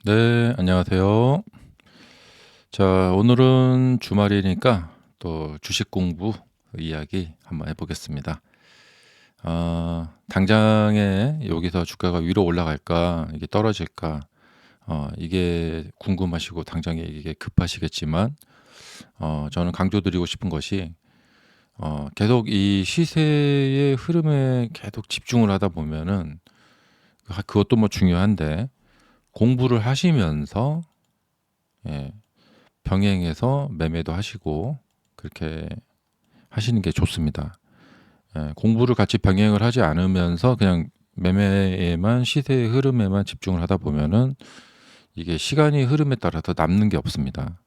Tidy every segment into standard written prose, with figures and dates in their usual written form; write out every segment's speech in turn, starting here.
네, 안녕하세요. 자, 오늘은 주말이니까 또 주식 공부 이야기 한번 해보겠습니다. 당장에 여기서 주가가 위로 올라갈까, 이게 떨어질까, 이게 궁금하시고 당장에 이게 급하시겠지만, 저는 강조드리고 싶은 것이, 계속 이 시세의 흐름에 계속 집중을 하다 보면은, 그것도 뭐 중요한데, 공부를 하시면서, 예, 병행해서 매매도 하시고 그렇게 하시는 게 좋습니다. 공부를 같이 병행을 하지 않으면서 그냥 매매에만 시세의 흐름에만 집중을 하다 보면은 이게 시간이 흐름에 따라서 남는 게 없습니다.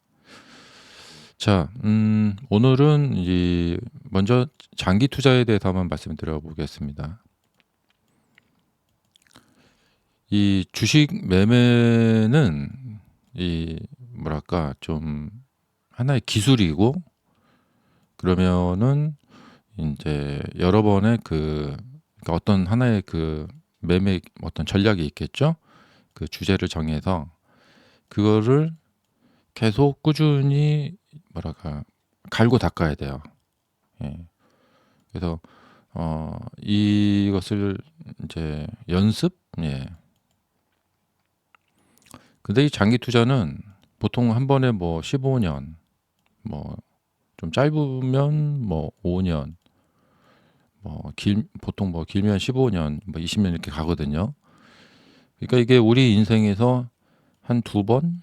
자, 오늘은 먼저 장기 투자에 대해서 한번 말씀드려 보겠습니다. 이 주식 매매는 뭐랄까 좀 하나의 기술이고, 그러면은 이제 여러 번의 그러니까 어떤 하나의 그 매매 어떤 전략이 있겠죠. 그 주제를 정해서 그거를 계속 꾸준히 뭐랄까 갈고 닦아야 돼요. 예. 그래서 이것을 이제 연습. 예. 근데 이 장기 투자는 보통 한 번에 뭐 15년, 뭐 좀 짧으면 뭐 5년, 보통 뭐 길면 15년, 뭐 20년 이렇게 가거든요. 그러니까 이게 우리 인생에서 한 두 번,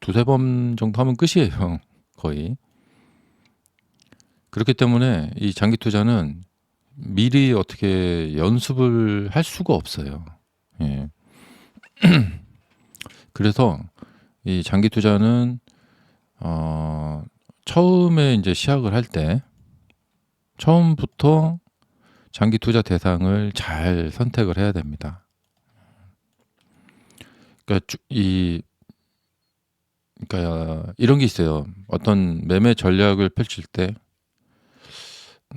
두세 번 정도 하면 끝이에요. 거의. 그렇기 때문에 이 장기 투자는 미리 어떻게 연습을 할 수가 없어요. 예. 그래서 이 장기 투자는 처음에 이제 시작을 할 때 처음부터 장기 투자 대상을 잘 선택을 해야 됩니다. 그러니까 그러니까 이런 게 있어요. 어떤 매매 전략을 펼칠 때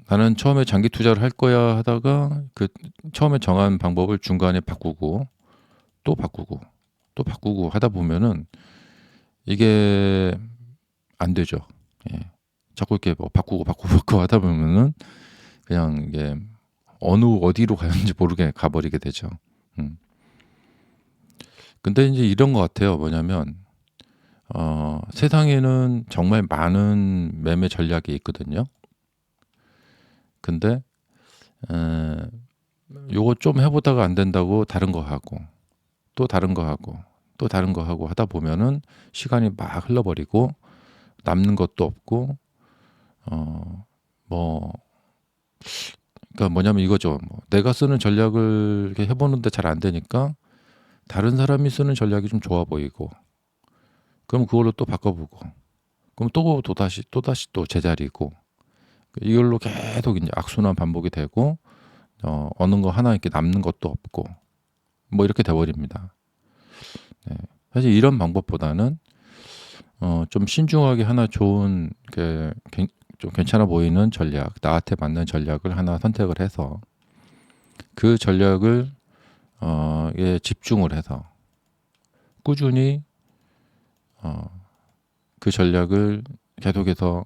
나는 처음에 장기 투자를 할 거야 하다가 그 처음에 정한 방법을 중간에 바꾸고 또 바꾸고 또 바꾸고 하다 보면은 이게 안 되죠. 예. 자꾸 이렇게 뭐 바꾸고 하다 보면은 그냥 이게 어디로 가는지 모르게 가버리게 되죠. 음. 근데 이제 이런 것 같아요. 뭐냐면 세상에는 정말 많은 매매 전략이 있거든요. 근데 에, 요거 좀 해보다가 안 된다고 다른 거 하고 또 다른 거 하고 또 다른 거 하고 하다 보면은 시간이 막 흘러버리고 남는 것도 없고 뭐 그러니까 뭐냐면 이거죠. 뭐 내가 쓰는 전략을 이렇게 해보는데 잘 안 되니까 다른 사람이 쓰는 전략이 좀 좋아 보이고 그럼 그걸로 또 바꿔보고 그럼 또다시 또 제자리고 이걸로 계속 이제 악순환 반복이 되고 어느 거 하나 이렇게 남는 것도 없고 뭐 이렇게 돼버립니다. 네. 사실 이런 방법보다는 좀 신중하게 하나 좋은 좀 괜찮아 보이는 전략, 나한테 맞는 전략을 하나 선택을 해서 그 전략을 에 집중을 해서 꾸준히 그 전략을 계속해서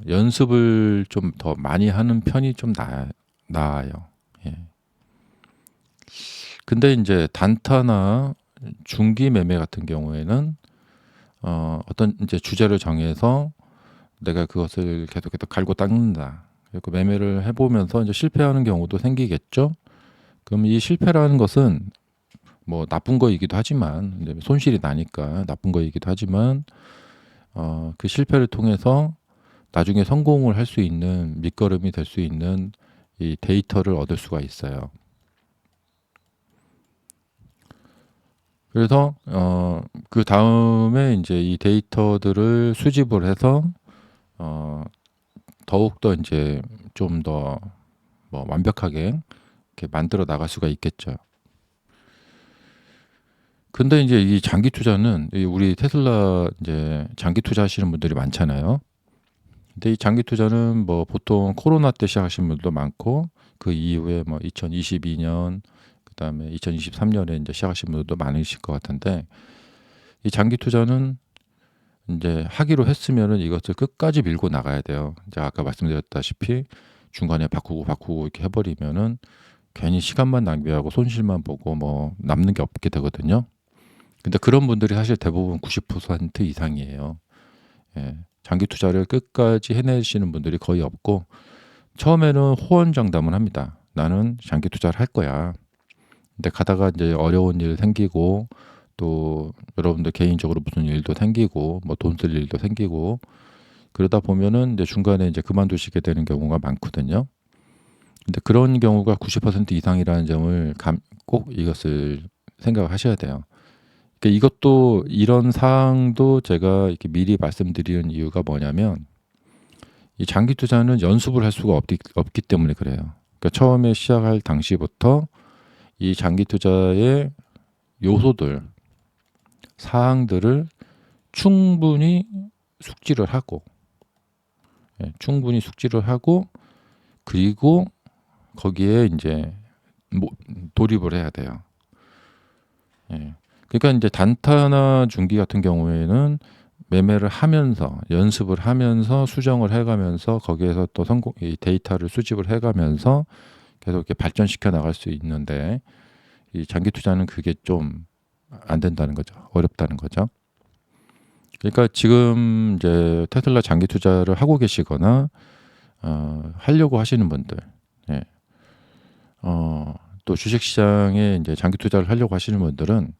연습을 좀 더 많이 하는 편이 좀 나아요. 예. 근데 이제 단타나 중기 매매 같은 경우에는 어떤 이제 주제를 정해서 내가 그것을 계속해서 갈고 닦는다. 그리고 매매를 해보면서 이제 실패하는 경우도 생기겠죠. 그럼 이 실패라는 것은 뭐 나쁜 거이기도 하지만 이제 손실이 나니까 나쁜 거이기도 하지만 그 실패를 통해서 나중에 성공을 할 수 있는 밑거름이 될 수 있는 이 데이터를 얻을 수가 있어요. 그래서 그 다음에 이제 이 데이터들을 수집을 해서 더욱더 이제 좀 더 뭐 완벽하게 이렇게 만들어 나갈 수가 있겠죠. 근데 이제 이 장기 투자는 우리 테슬라 이제 장기 투자하시는 분들이 많잖아요. 근데 이 장기 투자는 뭐 보통 코로나 때 시작하신 분들도 많고 그 이후에 뭐 2022년 그다음에 2023년에 이제 시작하신 분들도 많으실 것 같은데 이 장기 투자는 이제 하기로 했으면은 이것을 끝까지 밀고 나가야 돼요. 이제 아까 말씀드렸다시피 중간에 바꾸고 이렇게 해버리면은 괜히 시간만 낭비하고 손실만 보고 뭐 남는 게 없게 되거든요. 근데 그런 분들이 사실 대부분 90% 이상이에요. 예, 장기 투자를 끝까지 해내시는 분들이 거의 없고 처음에는 호언장담을 합니다. 나는 장기 투자를 할 거야. 근데 가다가 이제 어려운 일 생기고 또 여러분들 개인적으로 무슨 일도 생기고 뭐 돈 쓸 일도 생기고 그러다 보면은 이제 중간에 이제 그만두시게 되는 경우가 많거든요. 근데 그런 경우가 90% 이상이라는 점을 꼭 이것을 생각하셔야 돼요. 그러니까 이것도 이런 사항도 제가 이렇게 미리 말씀드리는 이유가 뭐냐면 이 장기 투자는 연습을 할 수가 없기 때문에 그래요. 그러니까 처음에 시작할 당시부터 이 장기 투자의 요소들, 사항들을 충분히 숙지를 하고, 충분히 숙지를 하고, 그리고 거기에 이제 돌입을 해야 돼요. 예. 그러니까 이제 단타나 중기 같은 경우에는 매매를 하면서 연습을 하면서 수정을 해가면서 거기에서 또 이 데이터를 수집을 해가면서 계속 이렇게 발전시켜 나갈 수 있는데 이 장기 투자는 그게 좀 안 된다는 거죠. 어렵다는 거죠. 그러니까 지금 이제 테슬라 장기 투자를 하고 계시거나 하려고 하시는 분들, 예. 또 주식시장에 이제 장기 투자를 하려고 하시는 분들은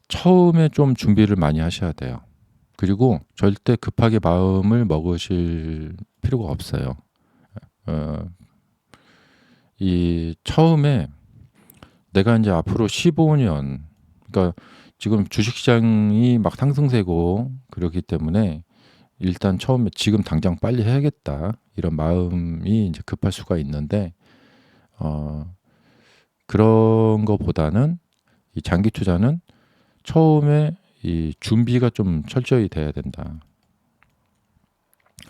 처음에 좀 준비를 많이 하셔야 돼요. 그리고 절대 급하게 마음을 먹으실 필요가 없어요. 어, 이 처음에 내가 이제 앞으로 15년, 그러니까 지금 주식시장이 막 상승세고 그렇기 때문에 일단 처음에 지금 당장 빨리 해야겠다 이런 마음이 이제 급할 수가 있는데 그런 거보다는 이 장기 투자는 처음에 이 준비가 좀 철저히 돼야 된다.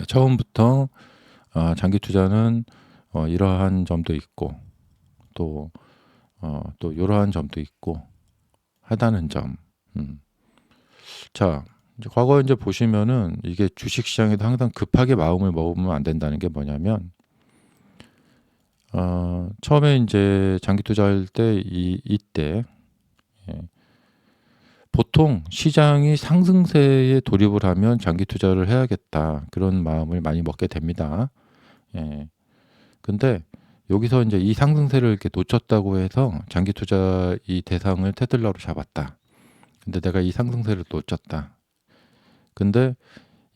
처음부터 장기 투자는 이러한 점도 있고 또 이러한 점도 있고 하다는 점. 자, 이제 과거 이제 보시면은 이게 주식 시장에도 항상 급하게 마음을 먹으면 안 된다는 게 뭐냐면 처음에 이제 장기 투자할 때 이때 예, 보통 시장이 상승세에 돌입을 하면 장기 투자를 해야겠다 그런 마음을 많이 먹게 됩니다. 예. 근데 여기서 이제 이 상승세를 이렇게 놓쳤다고 해서 장기 투자 이 대상을 테슬라로 잡았다. 근데 내가 이 상승세를 놓쳤다. 근데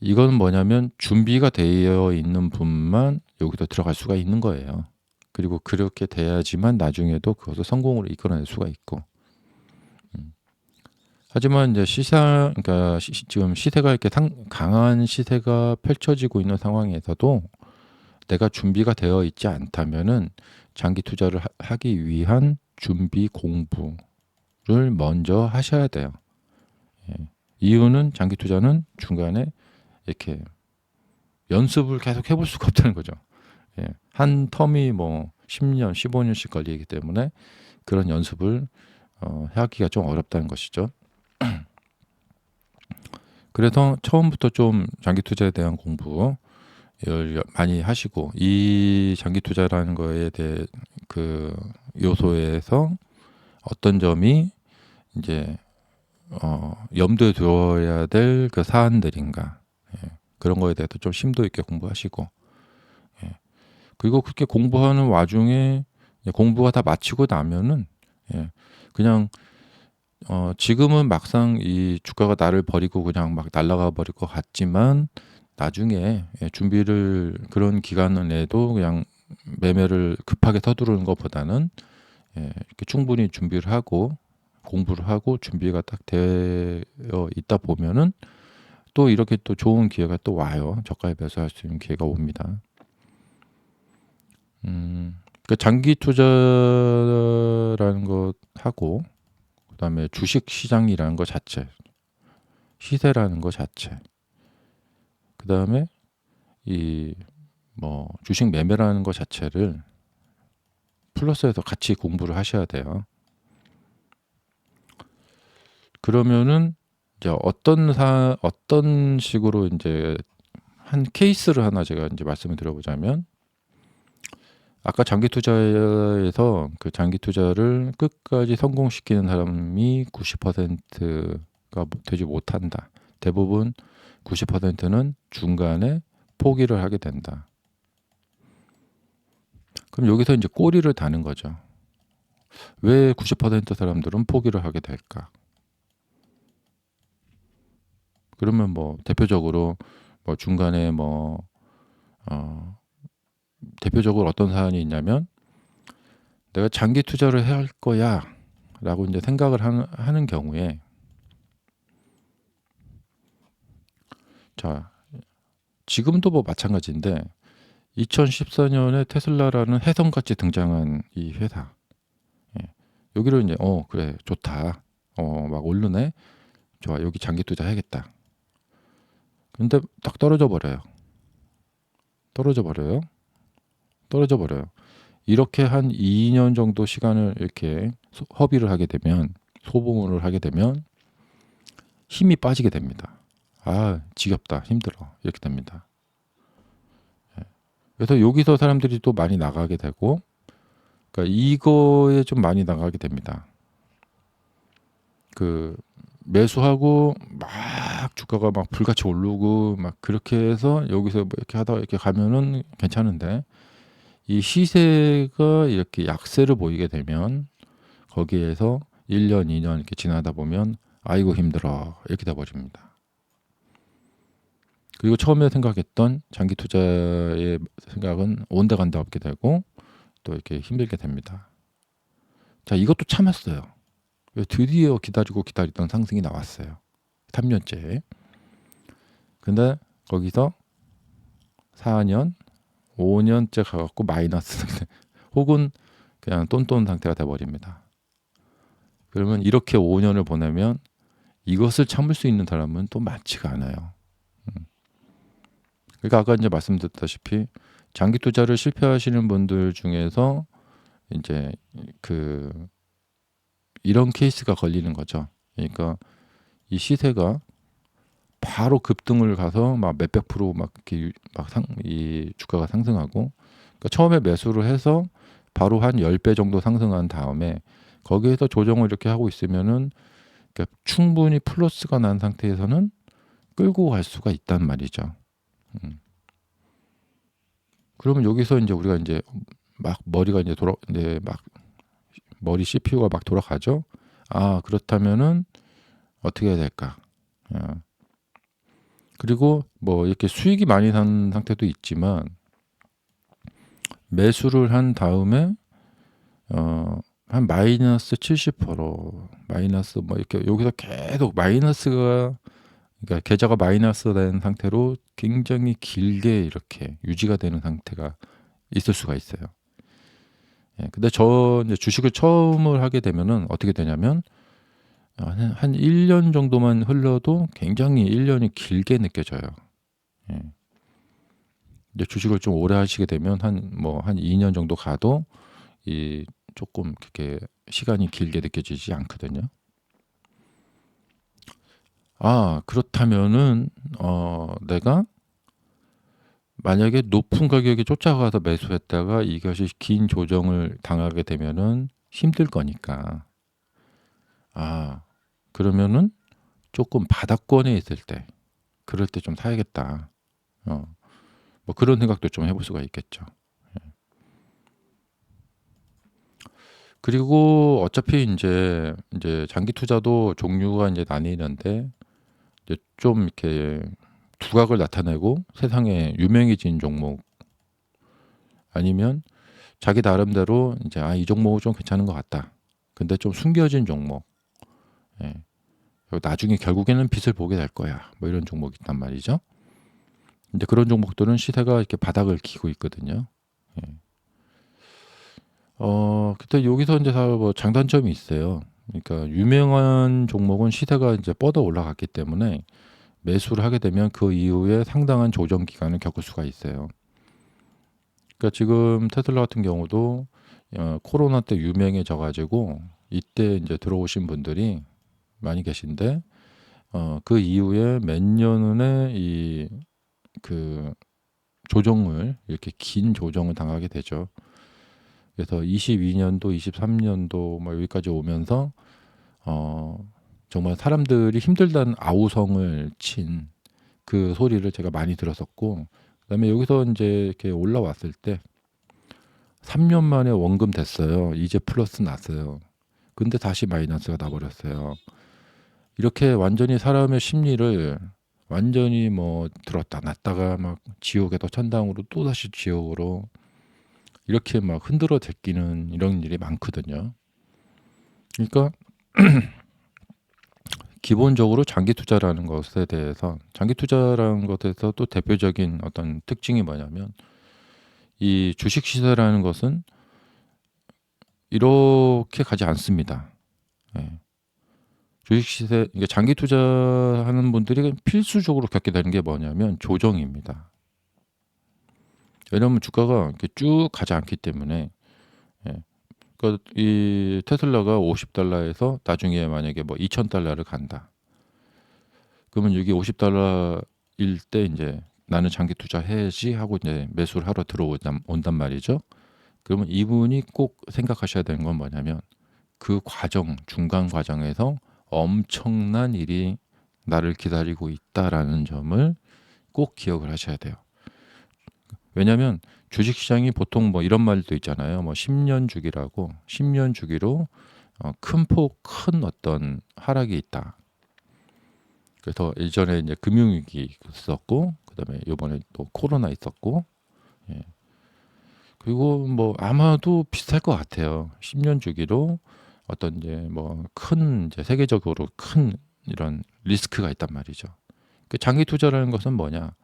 이건 뭐냐면 준비가 되어 있는 분만 여기서 들어갈 수가 있는 거예요. 그리고 그렇게 돼야지만 나중에도 그것을 성공으로 이끌어낼 수가 있고. 하지만 이제 그러니까 지금 시세가 이렇게 강한 시세가 펼쳐지고 있는 상황에서도 내가 준비가 되어 있지 않다면은 장기 투자를 하기 위한 준비 공부를 먼저 하셔야 돼요. 예. 이유는 장기 투자는 중간에 이렇게 연습을 계속 해볼 수가 없다는 거죠. 예. 한 텀이 뭐 10년, 15년씩 걸리기 때문에 그런 연습을 하기가 좀 어렵다는 것이죠. 그래서 처음부터 좀 장기 투자에 대한 공부 많이 하시고 이 장기 투자라는 거에 대해 그 요소에서 어떤 점이 이제 염두에 두어야 될 그 사안들인가 그런 거에 대해서 좀 심도 있게 공부하시고 그리고 그렇게 공부하는 와중에 공부가 다 마치고 나면은 그냥 지금은 막상 이 주가가 나를 버리고 그냥 막 날아가 버릴 것 같지만 나중에 준비를 그런 기간에도 그냥 매매를 급하게 서두르는 것보다는 이렇게 충분히 준비를 하고 공부를 하고 준비가 딱 되어 있다 보면은 또 이렇게 또 좋은 기회가 또 와요. 저가에 매수할 수 있는 기회가 옵니다. 그러니까 장기 투자라는 것 하고 그다음에 주식 시장이라는 것 자체, 시세라는 것 자체, 그다음에 이 뭐 주식 매매라는 것 자체를 플러스에서 같이 공부를 하셔야 돼요. 그러면은 이제 어떤 식으로 이제 한 케이스를 하나 제가 이제 말씀을 드려보자면, 아까 장기 투자에서 그 장기 투자를 끝까지 성공시키는 사람이 90%가 되지 못한다. 대부분 90%는 중간에 포기를 하게 된다. 그럼 여기서 이제 꼬리를 다는 거죠. 왜 90% 사람들은 포기를 하게 될까? 그러면 뭐 대표적으로 뭐 중간에 대표적으로 어떤 사안이 있냐면, 내가 장기 투자를 해야 할 거야 라고 이제 생각을 하는 경우에, 자, 지금도 뭐 마찬가지인데 2014년에 테슬라라는 혜성같이 등장한 이 회사, 예, 여기를 이제 그래 좋다, 막 오르네, 좋아, 여기 장기 투자 해야겠다. 근데 딱 떨어져 버려요. 이렇게 한 2년 정도 시간을 이렇게 허비를 하게 되면, 소모를 하게 되면 힘이 빠지게 됩니다. 아, 지겹다, 힘들어, 이렇게 됩니다. 그래서 여기서 사람들이 또 많이 나가게 되고, 그러니까 이거에 좀 많이 나가게 됩니다. 그 매수하고 막 주가가 막 불같이 오르고 막 그렇게 해서 여기서 뭐 이렇게 하다가 이렇게 가면은 괜찮은데, 이 시세가 이렇게 약세를 보이게 되면 거기에서 1년, 2년 이렇게 지나다 보면 아이고 힘들어, 이렇게 돼 버립니다. 그리고 처음에 생각했던 장기 투자의 생각은 온데간데 없게 되고 또 이렇게 힘들게 됩니다. 자, 이것도 참았어요. 드디어 기다리던 상승이 나왔어요. 3년째. 근데 거기서 4년, 5년째 가갖고 마이너스 혹은 그냥 똔똔 상태가 돼버립니다. 그러면 이렇게 5년을 보내면 이것을 참을 수 있는 사람은 또 많지가 않아요. 그러니까 아까 이제 말씀드렸다시피 장기 투자를 실패하시는 분들 중에서 이제 이런 케이스가 걸리는 거죠. 그러니까 이 시세가 바로 급등을 가서 막 몇백 프로 막 이렇게 이 주가가 상승하고, 그러니까 처음에 매수를 해서 바로 한 10배 정도 상승한 다음에 거기에서 조정을 이렇게 하고 있으면은, 그러니까 충분히 플러스가 난 상태에서는 끌고 갈 수가 있단 말이죠. 그러면 여기서 이제 우리가 이제 막 머리가 이제 막 머리 CPU가 막 돌아가죠. 아, 그렇다면은 어떻게 해야 될까? 그리고 뭐 이렇게 수익이 많이 난 상태도 있지만, 매수를 한 다음에 한 마이너스 70%, 마이너스 뭐 이렇게 여기서 계속 마이너스가, 그러니까 계좌가 마이너스 된 상태로 굉장히 길게 이렇게 유지가 되는 상태가 있을 수가 있어요. 근데 저 이제 주식을 처음을 하게 되면은 어떻게 되냐면, 한 1년 정도만 흘러도 굉장히 1년이 길게 느껴져요. 이제 주식을 좀 오래 하시게 되면 한 2년 정도 가도 이 조금 그렇게 시간이 길게 느껴지지 않거든요. 아, 그렇다면은 내가 만약에 높은 가격에 쫓아가서 매수했다가 이것이 긴 조정을 당하게 되면은 힘들 거니까, 아, 그러면은 조금 바닥권에 있을 때, 그럴 때 좀 사야겠다. 뭐 그런 생각도 좀 해볼 수가 있겠죠. 그리고 어차피 이제 장기 투자도 종류가 이제 나뉘는데, 이제 좀 이렇게 두각을 나타내고 세상에 유명해진 종목, 아니면 자기 나름대로 이제 이 종목은 좀 괜찮은 것 같다. 근데 좀 숨겨진 종목, 예. 나중에 결국에는 빛을 보게 될 거야. 뭐 이런 종목이 있단 말이죠. 이제 그런 종목들은 시세가 이렇게 바닥을 기고 있거든요. 그때 여기서 이제 뭐 장단점이 있어요. 그러니까 유명한 종목은 시세가 이제 뻗어 올라갔기 때문에 매수를 하게 되면 그 이후에 상당한 조정 기간을 겪을 수가 있어요. 그러니까 지금 테슬라 같은 경우도 코로나 때 유명해져 가지고 이때 이제 들어오신 분들이 많이 계신데 그 이후에 몇 년의 그 조정을 이렇게 긴 조정을 당하게 되죠. 그래서 22년도, 23년도 뭐 여기까지 오면서 정말 사람들이 힘들다는 아우성을 친 그 소리를 제가 많이 들었었고, 그다음에 여기서 이제 이렇게 올라왔을 때 3년 만에 원금 됐어요. 이제 플러스 났어요. 근데 다시 마이너스가 나버렸어요. 이렇게 완전히 사람의 심리를 완전히 뭐 들었다 놨다가 막 지옥에서 천당으로 또 다시 지옥으로 이렇게 막 흔들어 제끼는 이런 일이 많거든요. 그러니까 기본적으로 장기 투자라는 것에 대해서, 장기 투자라는 것에서 또 대표적인 어떤 특징이 뭐냐면, 이 주식 시세라는 것은 이렇게 가지 않습니다. 예. 주식 시세, 이게 장기 투자하는 분들이 필수적으로 겪게 되는 게 뭐냐면 조정입니다. 왜냐하면 주가가 이렇게 쭉 가지 않기 때문에. 예. 그러니까 이 테슬라가 $50에서 나중에 만약에 뭐 $2,000를 간다. 그러면 여기 $50일 때 이제 나는 장기 투자해야지 하고 이제 매수를 하러 온단 말이죠. 그러면 이분이 꼭 생각하셔야 되는 건 뭐냐면 그 과정, 중간 과정에서 엄청난 일이 나를 기다리고 있다라는 점을 꼭 기억을 하셔야 돼요. 왜냐하면 주식시장이 보통 뭐 이런 말도 있잖아요. 뭐 10년 주기라고, 10년 주기로 큰 어떤 하락이 있다. 그래서 예전에 이제 금융위기 있었고, 그다음에 이번에 또 코로나 있었고, 예. 그리고 뭐 아마도 비슷할 것 같아요. 10년 주기로 어떤 이제 뭐 큰 이제 세계적으로 큰 이런 리스크가 있단 말이죠. 그 장기 투자라는 것은 뭐냐?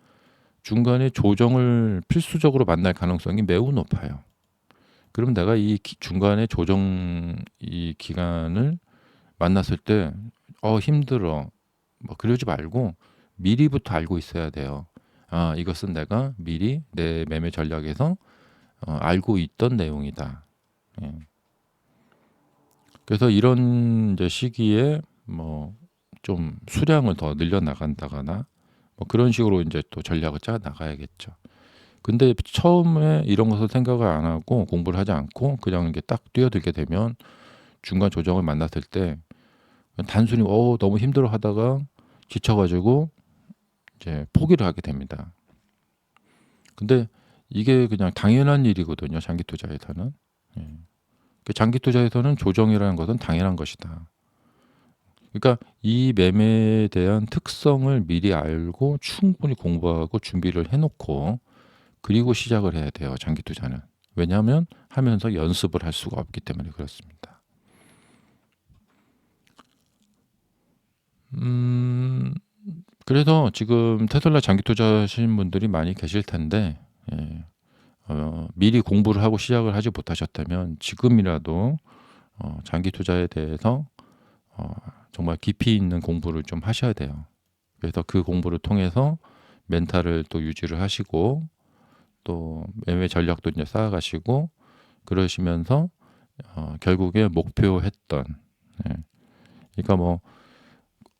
중간에 조정을 필수적으로 만날 가능성이 매우 높아요. 그럼 내가 이 중간에 조정 이 기간을 만났을 때 힘들어. 뭐 그러지 말고 미리부터 알고 있어야 돼요. 아, 이것은 내가 미리 내 매매 전략에서 알고 있던 내용이다. 예. 그래서 이런 이제 시기에 뭐 좀 수량을 더 늘려 나간다거나 뭐 그런 식으로 이제 또 전략을 짜 나가야겠죠. 근데 처음에 이런 것을 생각을 안 하고 공부를 하지 않고 그냥 이게 딱 뛰어들게 되면 중간 조정을 만났을 때 단순히 너무 힘들어 하다가 지쳐가지고 이제 포기를 하게 됩니다. 근데 이게 그냥 당연한 일이거든요. 장기 투자에서는. 예. 그 장기 투자에서는 조정이라는 것은 당연한 것이다. 그러니까 이 매매에 대한 특성을 미리 알고 충분히 공부하고 준비를 해놓고 그리고 시작을 해야 돼요. 장기 투자는. 왜냐하면 하면서 연습을 할 수가 없기 때문에 그렇습니다. 그래서 지금 테슬라 장기 투자하시는 분들이 많이 계실 텐데, 예, 미리 공부를 하고 시작을 하지 못하셨다면 지금이라도 장기 투자에 대해서 정말 깊이 있는 공부를 좀 하셔야 돼요. 그래서 그 공부를 통해서 멘탈을 또 유지를 하시고 또 매매 전략도 이제 쌓아가시고 그러시면서 결국에 목표했던, 예, 그러니까 뭐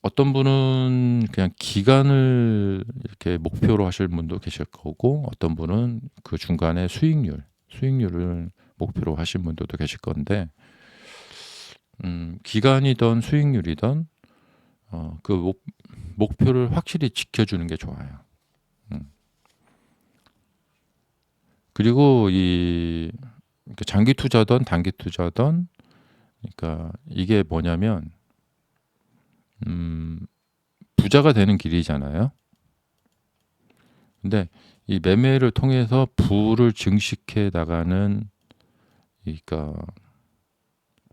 어떤 분은 그냥 기간을 이렇게 목표로 하실 분도 계실 거고 어떤 분은 그 중간에 수익률을 목표로 하신 분들도 계실 건데, 기간이든 수익률이든 그 목표를 확실히 지켜주는 게 좋아요. 그리고 장기 투자든 단기 투자든, 그러니까 이게 뭐냐면 부자가 되는 길이잖아요. 근데 이 매매를 통해서 부를 증식해 나가는, 그러니까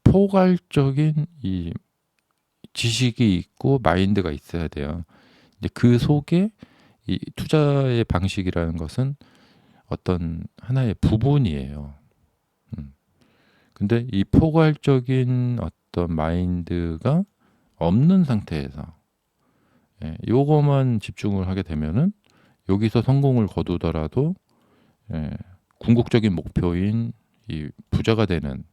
포괄적인 이 지식이 있고 마인드가 있어야 돼요. 이제 그 속에 이 투자의 방식이라는 것은 어떤 하나의 부분이에요. 근데 이 포괄적인 어떤 마인드가 없는 상태에서 요거만 집중을 하게 되면은 여기서 성공을 거두더라도 궁극적인 목표인 이 부자가 되는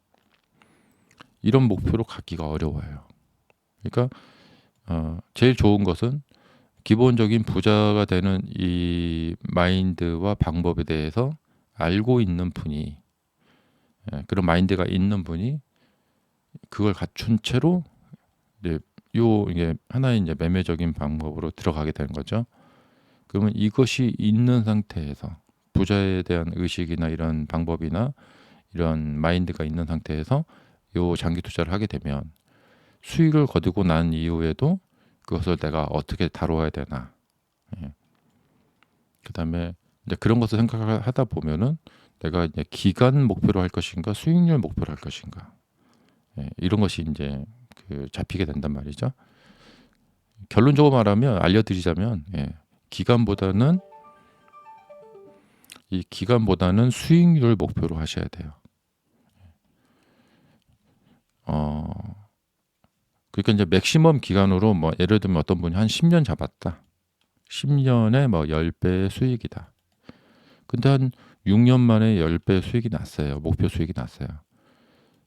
이런 목표로 갖기가 어려워요. 그러니까 제일 좋은 것은 기본적인 부자가 되는 이 마인드와 방법에 대해서 알고 있는 분이, 그런 마인드가 있는 분이 그걸 갖춘 채로 이제 이게 하나의 이제 매매적인 방법으로 들어가게 되는 거죠. 그러면 이것이 있는 상태에서 부자에 대한 의식이나 이런 방법이나 이런 마인드가 있는 상태에서 요 장기 투자를 하게 되면 수익을 거두고 난 이후에도 그것을 내가 어떻게 다뤄야 되나, 그다음에 이제 그런 것을 생각하다 보면은 내가 이제 기간 목표로 할 것인가 수익률 목표로 할 것인가, 이런 것이 이제 그 잡히게 된단 말이죠. 결론적으로 말하면 알려드리자면, 기간보다는 수익률 목표로 하셔야 돼요. 그러니까 이제 맥시멈 기간으로 뭐 예를 들면 어떤 분이 한 10년 잡았다. 10년에 뭐 10배의 수익이다. 근데 한 6년 만에 10배 수익이 났어요. 목표 수익이 났어요.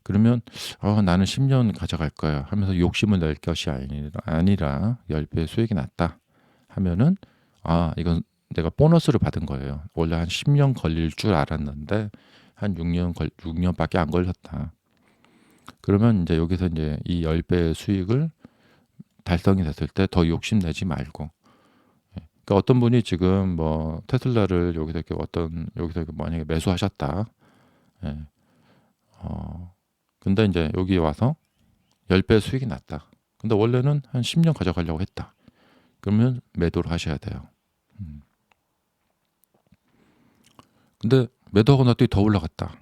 그러면 나는 10년 가져갈 거야 하면서 욕심을 낼 것이 아니라 10배 수익이 났다 하면은 이건 내가 보너스를 받은 거예요. 원래 한 10년 걸릴 줄 알았는데 한 6년밖에 안 걸렸다. 그러면 이제 여기서 이제 이 10배의 수익을 달성이 됐을 때 더 욕심내지 말고, 그러니까 어떤 분이 지금 뭐 테슬라를 여기서 만약에 매수하셨다. 근데 이제 여기 와서 10배 수익이 났다. 근데 원래는 한 10년 가져가려고 했다. 그러면 매도를 하셔야 돼요. 근데 매도하고 났더니 더 올라갔다.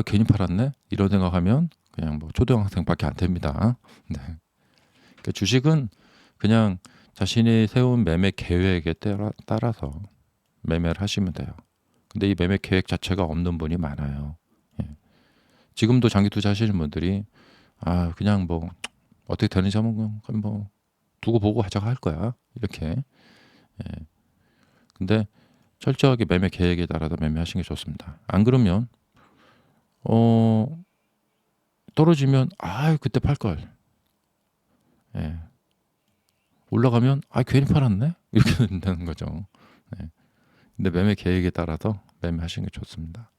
괜히 팔았네? 이런 생각하면 그냥 뭐 초등학생밖에 안 됩니다. 네. 그러니까 주식은 그냥 자신이 세운 매매 계획에 따라서 매매를 하시면 돼요. 근데 이 매매 계획 자체가 없는 분이 많아요. 지금도 장기 투자하시는 분들이 그냥 뭐 어떻게 되는지 한번 뭐 두고 보고 하자고 할 거야 이렇게. 근데 철저하게 매매 계획에 따라서 매매하시는 게 좋습니다. 안 그러면 떨어지면 그때 팔 걸. 올라가면 괜히 팔았네 이렇게 된다는 거죠. 근데 매매 계획에 따라서 매매하시는 게 좋습니다.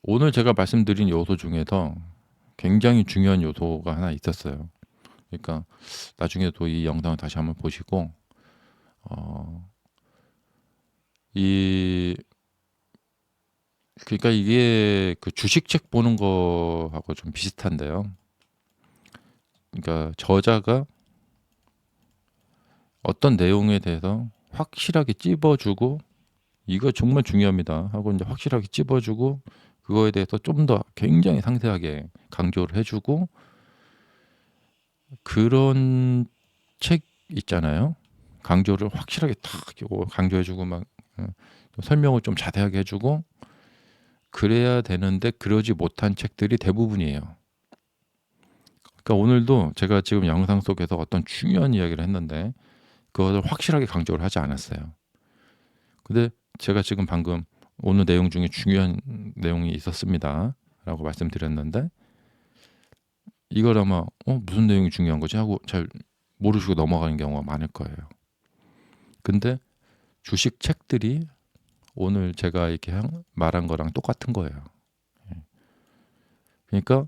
오늘 제가 말씀드린 요소 중에서 굉장히 중요한 요소가 하나 있었어요. 그러니까 나중에도 이 영상을 다시 한번 보시고 그러니까 이게 그 주식책 보는 거하고 좀 비슷한데요. 그러니까 저자가 어떤 내용에 대해서 확실하게 찝어주고 이거 정말 중요합니다 하고 이제 확실하게 찝어주고 그거에 대해서 좀 더 굉장히 상세하게 강조를 해주고 그런 책 있잖아요. 강조를 확실하게 탁 강조해주고 막 설명을 좀 자세하게 해주고 그래야 되는데 그러지 못한 책들이 대부분이에요. 그러니까 오늘도 제가 지금 영상 속에서 어떤 중요한 이야기를 했는데 그것을 확실하게 강조를 하지 않았어요. 근데 제가 지금 방금 오늘 내용 중에 중요한 내용이 있었습니다 라고 말씀드렸는데 이걸 아마 무슨 내용이 중요한 거지 하고 잘 모르시고 넘어가는 경우가 많을 거예요. 근데 주식 책들이 오늘 제가 이렇게 말한 거랑 똑같은 거예요. 그러니까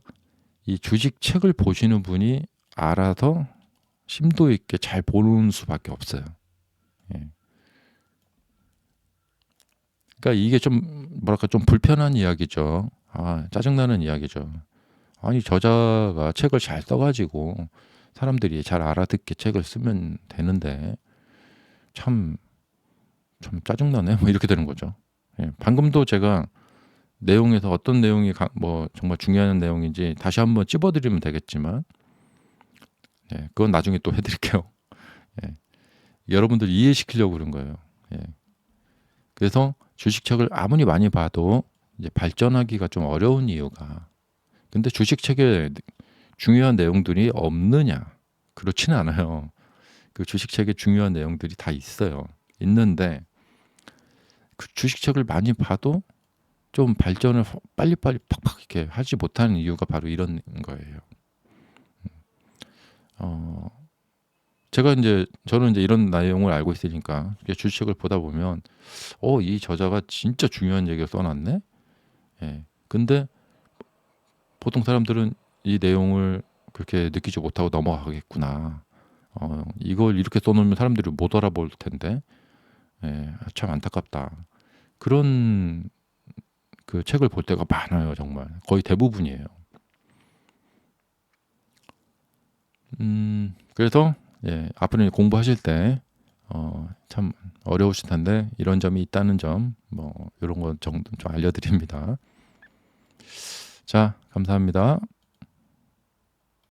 이 주식 책을 보시는 분이 알아서 심도 있게 잘 보는 수밖에 없어요. 그러니까 이게 좀 좀 불편한 이야기죠. 짜증나는 이야기죠. 아니 저자가 책을 잘 써가지고 사람들이 잘 알아듣게 책을 쓰면 되는데 참 짜증나네 뭐 이렇게 되는 거죠. 방금도 제가 내용에서 어떤 내용이 뭐 정말 중요한 내용인지 다시 한번 찝어드리면 되겠지만 그건 나중에 또 해드릴게요. 여러분들 이해시키려고 그런 거예요. 그래서 주식책을 아무리 많이 봐도 이제 발전하기가 좀 어려운 이유가 근데 주식책에 중요한 내용들이 없느냐? 그렇지는 않아요. 그 주식책에 중요한 내용들이 다 있어요. 있는데 그 주식책을 많이 봐도 좀 발전을 빨리빨리 팍팍 이렇게 하지 못하는 이유가 바로 이런 거예요. 어, 저는 이제 이런 내용을 알고 있으니까 주식책을 보다 보면 이 저자가 진짜 중요한 얘기를 써놨네. 예. 근데 보통 사람들은 이 내용을 그렇게 느끼지 못하고 넘어가겠구나. 이걸 이렇게 써놓으면 사람들이 못 알아볼 텐데, 예, 참 안타깝다. 그런 그 책을 볼 때가 많아요, 정말. 거의 대부분이에요. 그래서 예, 앞으로 공부하실 때 참 어려우실 텐데 이런 점이 있다는 점, 뭐 이런 거 정도 좀 알려드립니다. 자, 감사합니다.